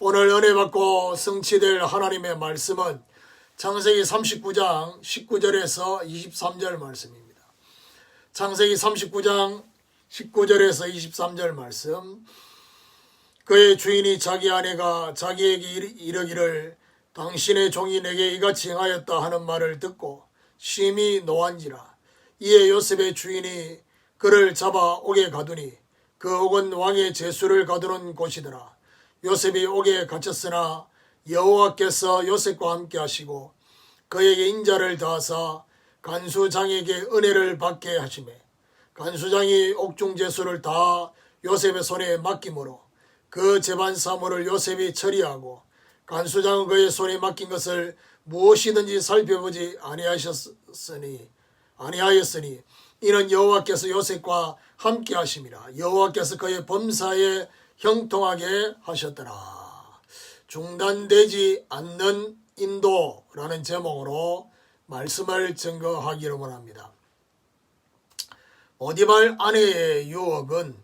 오늘 은혜 받고 성취될 하나님의 말씀은 창세기 39장 19절에서 23절 말씀입니다. 창세기 39장 19절에서 23절 말씀. 그의 주인이 자기 아내가 자기에게 이르기를 당신의 종이 내게 이같이 행하였다 하는 말을 듣고 심히 노한지라. 이에 요셉의 주인이 그를 잡아 옥에 가두니 그 옥은 왕의 제수를 가두는 곳이더라. 요셉이 옥에 갇혔으나 여호와께서 요셉과 함께 하시고 그에게 인자를 다하사 간수장에게 은혜를 받게 하시매 간수장이 옥중 제수를 다 요셉의 손에 맡김으로 그 재반 사물을 요셉이 처리하고 간수장은 그의 손에 맡긴 것을 무엇이든지 살펴보지 아니하였으니 이는 여호와께서 요셉과 함께 하심이라. 여호와께서 그의 범사에 형통하게 하셨더라. 중단되지 않는 인도라는 제목으로 말씀을 증거하기를 원합니다. 보디발 아내의 유혹은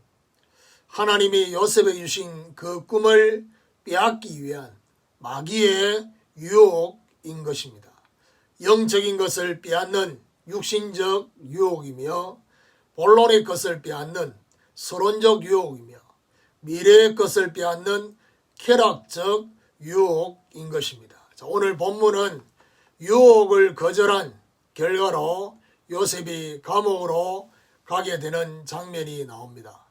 하나님이 요셉에 주신 그 꿈을 빼앗기 위한 마귀의 유혹인 것입니다. 영적인 것을 빼앗는 육신적 유혹이며 본론의 것을 빼앗는 서론적 유혹이며 미래의 것을 빼앗는 쾌락적 유혹인 것입니다. 자, 오늘 본문은 유혹을 거절한 결과로 요셉이 감옥으로 가게 되는 장면이 나옵니다.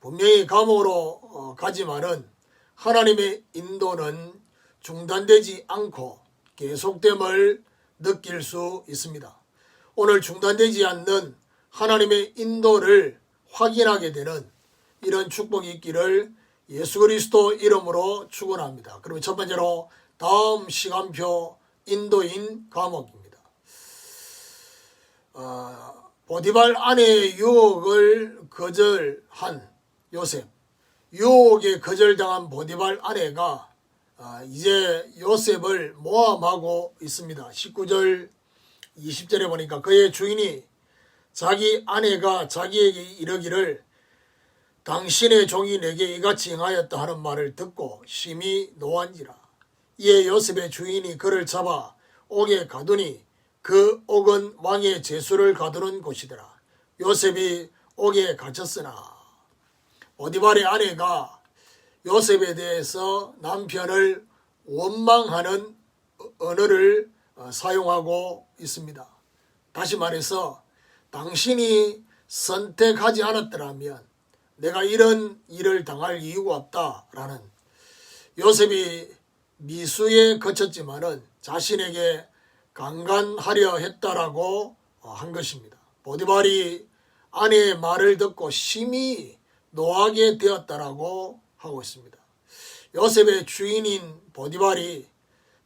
분명히 감옥으로 가지만은 하나님의 인도는 중단되지 않고 계속됨을 느낄 수 있습니다. 오늘 중단되지 않는 하나님의 인도를 확인하게 되는 이런 축복이 있기를 예수 그리스도 이름으로 축원합니다. 그러면 첫 번째로 다음 시간표 인도인 감옥입니다. 보디발 아내의 유혹을 거절한 요셉, 유혹에 거절당한 보디발 아내가 이제 요셉을 모함하고 있습니다. 19절 20절에 보니까 그의 주인이 자기 아내가 자기에게 이르기를 당신의 종이 내게 이같이 행하였다 하는 말을 듣고 심히 노한지라. 이에 요셉의 주인이 그를 잡아 옥에 가두니 그 옥은 왕의 제수를 가두는 곳이더라. 요셉이 옥에 갇혔으나 보디발의 아내가 요셉에 대해서 남편을 원망하는 언어를 사용하고 있습니다. 다시 말해서 당신이 선택하지 않았더라면 내가 이런 일을 당할 이유가 없다라는, 요셉이 미수에 거쳤지만은 자신에게 강간하려 했다라고 한 것입니다. 보디발이 아내의 말을 듣고 심히 노하게 되었다라고 하고 있습니다. 요셉의 주인인 보디발이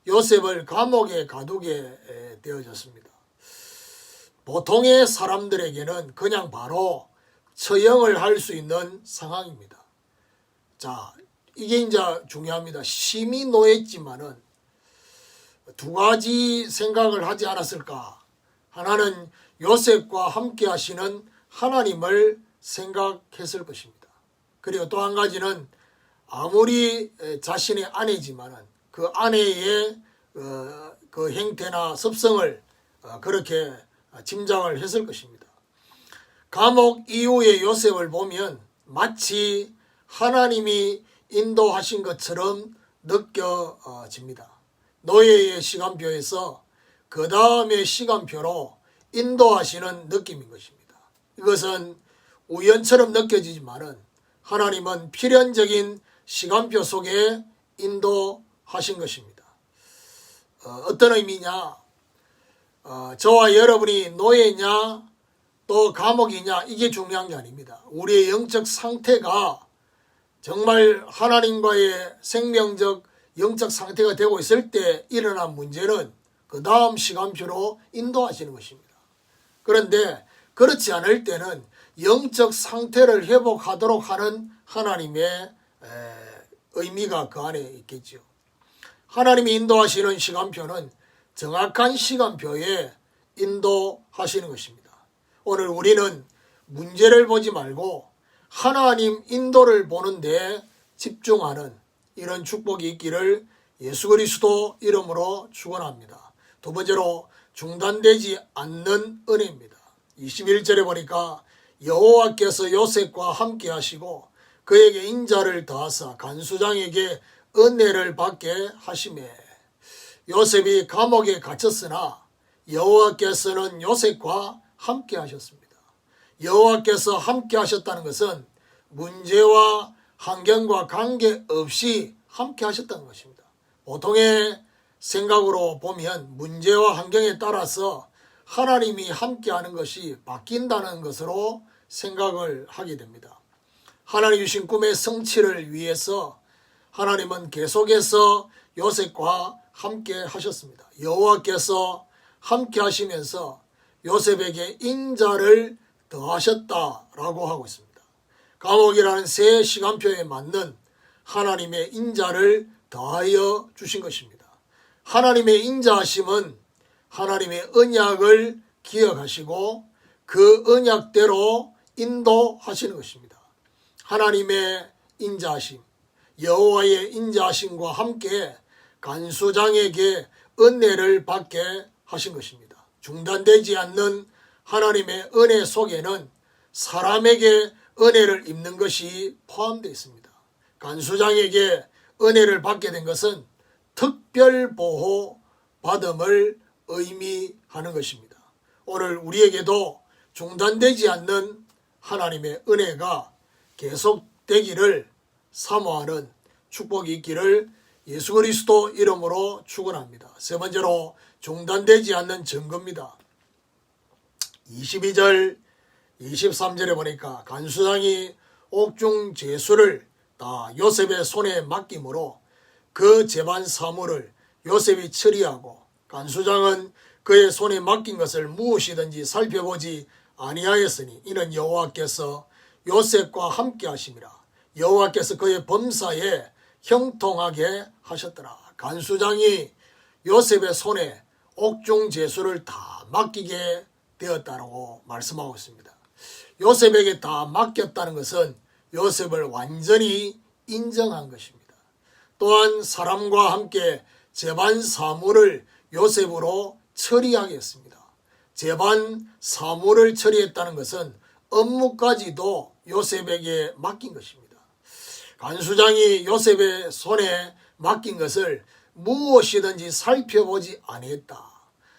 요셉을 감옥에 가두게 되어졌습니다. 보통의 사람들에게는 그냥 바로 처형을 할 수 있는 상황입니다. 자, 이게 이제 중요합니다. 심히 노했지만은 두 가지 생각을 하지 않았을까? 하나는 요셉과 함께 하시는 하나님을 생각했을 것입니다. 그리고 또 한 가지는 아무리 자신의 아내지만은 그 아내의 그 행태나 습성을 그렇게 짐작을 했을 것입니다. 감옥 이후의 요셉을 보면 마치 하나님이 인도하신 것처럼 느껴집니다. 노예의 시간표에서 그 다음의 시간표로 인도하시는 느낌인 것입니다. 이것은 우연처럼 느껴지지만은 하나님은 필연적인 시간표 속에 인도하신 것입니다. 어떤 의미냐? 저와 여러분이 노예냐 또 감옥이냐 이게 중요한 게 아닙니다. 우리의 영적 상태가 정말 하나님과의 생명적 영적 상태가 되고 있을 때 일어난 문제는 그 다음 시간표로 인도하시는 것입니다. 그런데 그렇지 않을 때는 영적 상태를 회복하도록 하는 하나님의 의미가 그 안에 있겠죠. 하나님이 인도하시는 시간표는 정확한 시간표에 인도하시는 것입니다. 오늘 우리는 문제를 보지 말고 하나님 인도를 보는데 집중하는 이런 축복이 있기를 예수 그리스도 이름으로 축원합니다. 두 번째로 중단되지 않는 은혜입니다. 21절에 보니까 여호와께서 요셉과 함께 하시고 그에게 인자를 더하사 간수장에게 은혜를 받게 하시매. 요셉이 감옥에 갇혔으나 여호와께서는 요셉과 함께 하셨습니다. 여호와께서 함께 하셨다는 것은 문제와 환경과 관계없이 함께 하셨다는 것입니다. 보통의 생각으로 보면 문제와 환경에 따라서 하나님이 함께하는 것이 바뀐다는 것으로 생각을 하게 됩니다. 하나님 주신 꿈의 성취를 위해서 하나님은 계속해서 요셉과 함께 하셨습니다. 여호와께서 함께 하시면서 요셉에게 인자를 더하셨다라고 하고 있습니다. 감옥이라는 새 시간표에 맞는 하나님의 인자를 더하여 주신 것입니다. 하나님의 인자하심은 하나님의 언약을 기억하시고 그 언약대로 인도하시는 것입니다. 하나님의 인자하심, 여호와의 인자하심과 함께 간수장에게 은혜를 받게 하신 것입니다. 중단되지 않는 하나님의 은혜 속에는 사람에게 은혜를 입는 것이 포함되어 있습니다. 간수장에게 은혜를 받게 된 것은 특별 보호 받음을 의미하는 것입니다. 오늘 우리에게도 중단되지 않는 하나님의 은혜가 계속되기를 사모하는 축복이 있기를 예수 그리스도 이름으로 축원합니다. 세 번째로 중단되지 않는 증거입니다. 22절 23절에 보니까 간수장이 옥중 제수를 다 요셉의 손에 맡김으로 그 재반 사물을 요셉이 처리하고 간수장은 그의 손에 맡긴 것을 무엇이든지 살펴보지 아니하였으니 이는 여호와께서 요셉과 함께 하심이라. 여호와께서 그의 범사에 형통하게 하셨더라. 간수장이 요셉의 손에 옥중 제수를 다 맡기게 되었다고 말씀하고 있습니다. 요셉에게 다 맡겼다는 것은 요셉을 완전히 인정한 것입니다. 또한 사람과 함께 재반 사물을 요셉으로 처리하게 했습니다. 재반 사물을 처리했다는 것은 업무까지도 요셉에게 맡긴 것입니다. 간수장이 요셉의 손에 맡긴 것을 무엇이든지 살펴보지 아니했다.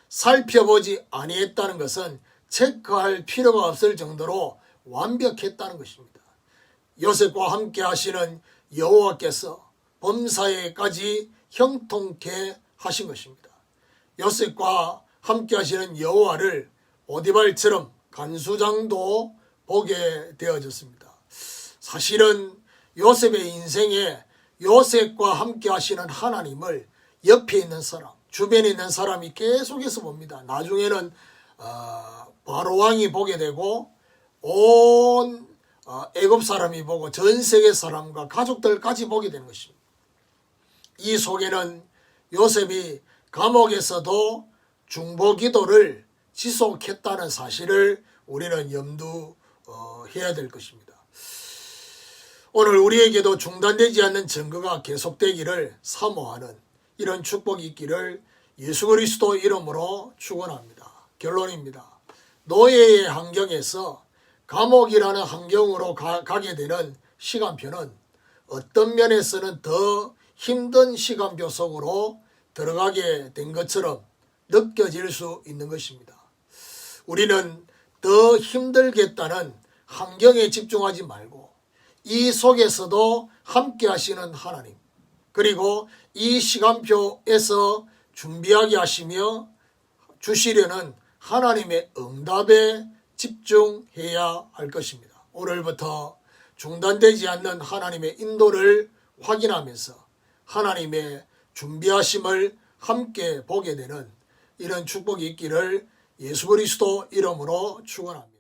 살펴보지 아니했다는 것은 체크할 필요가 없을 정도로 완벽했다는 것입니다. 요셉과 함께 하시는 여호와께서 범사에까지 형통케 하신 것입니다. 요셉과 함께 하시는 여호와를 보디발처럼 간수장도 보게 되어졌습니다. 사실은 요셉의 인생에 요셉과 함께 하시는 하나님을 옆에 있는 사람, 주변에 있는 사람이 계속해서 봅니다. 나중에는 바로 왕이 보게 되고 온 애굽 사람이 보고 전 세계 사람과 가족들까지 보게 되는 것입니다. 이 속에는 요셉이 감옥에서도 중보 기도를 지속했다는 사실을 우리는 염두해야 될 것입니다. 오늘 우리에게도 중단되지 않는 증거가 계속되기를 사모하는 이런 축복이 있기를 예수 그리스도 이름으로 축원합니다. 결론입니다. 노예의 환경에서 감옥이라는 환경으로 가게 되는 시간표는 어떤 면에서는 더 힘든 시간표 속으로 들어가게 된 것처럼 느껴질 수 있는 것입니다. 우리는 더 힘들겠다는 환경에 집중하지 말고 이 속에서도 함께 하시는 하나님, 그리고 이 시간표에서 준비하게 하시며 주시려는 하나님의 응답에 집중해야 할 것입니다. 오늘부터 중단되지 않는 하나님의 인도를 확인하면서 하나님의 준비하심을 함께 보게 되는 이런 축복이 있기를 예수 그리스도 이름으로 축원합니다.